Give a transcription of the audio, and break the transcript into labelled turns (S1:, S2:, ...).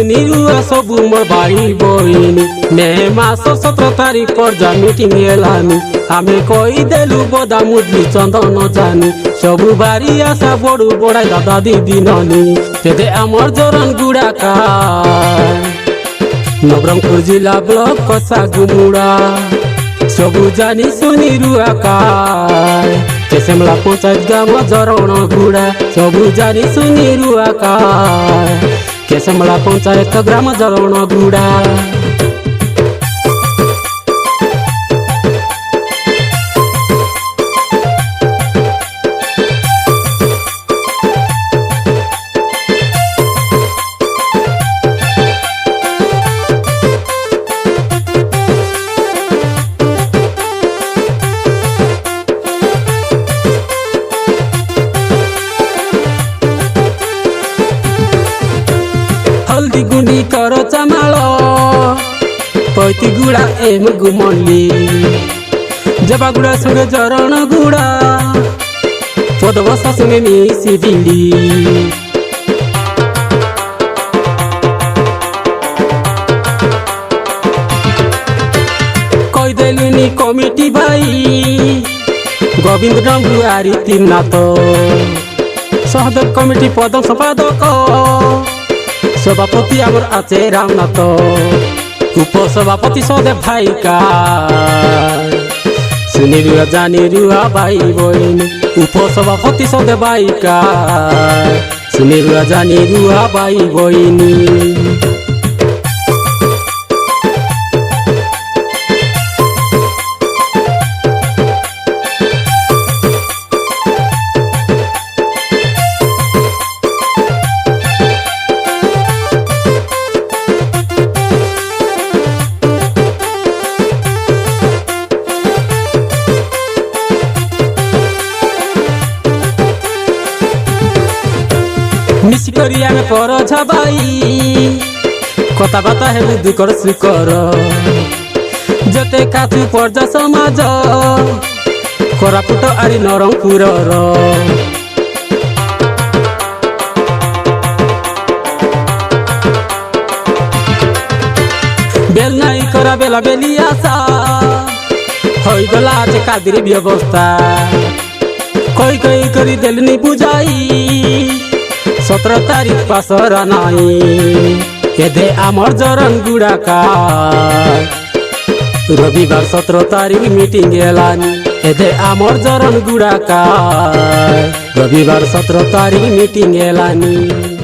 S1: सुनी रुआ सबू मोर भाई बहिनी मे मास 17 तारीख पर जा मीटिंग एलानी आमे कई देलु बदा मुदली चंदन जानी सबू बारी आशा बड़ू बड़ाई दादा दीदी ननी तेदे आमर जरन गुड़ा का नवरंगपुर जिला ब्लॉक कसा गुमुड़ा सबू जानी सुनी रुआ का केसेमला पंचायत गाम जरण गुड़ा सबू जानी सुनी रुआ का केसेमला पंचायत ग्राम जरण गुड़ा हल्दी गुंडी करो चमालो पैती गुड़ा एम गुमली जबा गुड़ा सुगे जरण गुड़ा पदवसा सुगे मिसी बिड़ी कई देलुनी कमिटी भाई गोविंद डंगुआरी तीन नाथ सहदेव कमिटी पद संपादक सभापति आमर आचे रामनाथ उपसभापति सदेव भाई का सुनी रुआ जानी रुआ भाई बहिनी उपसभापति सदेव भाई का सुनी रुआ जानी रुआ भाई बहिनी मिसिकरी आमे पर छबाई कथा बाता हे बुद्धि कर स्वीकार जते काथु पर्जा समाज कोरापुट आरी नरंगपुर बेल नाई करा बेला बेली आशा होई गला आज कादिरी व्यवस्था कोई कोई करी देलनी बुझाई 17 तारीख पासर नाई एदे आमर जरन गुड़ा का रविवार 17 तारीख मीटिंग एलानी एदे आमर जरन गुड़ा का रविवार 17 तारीख मीटिंग एलानी।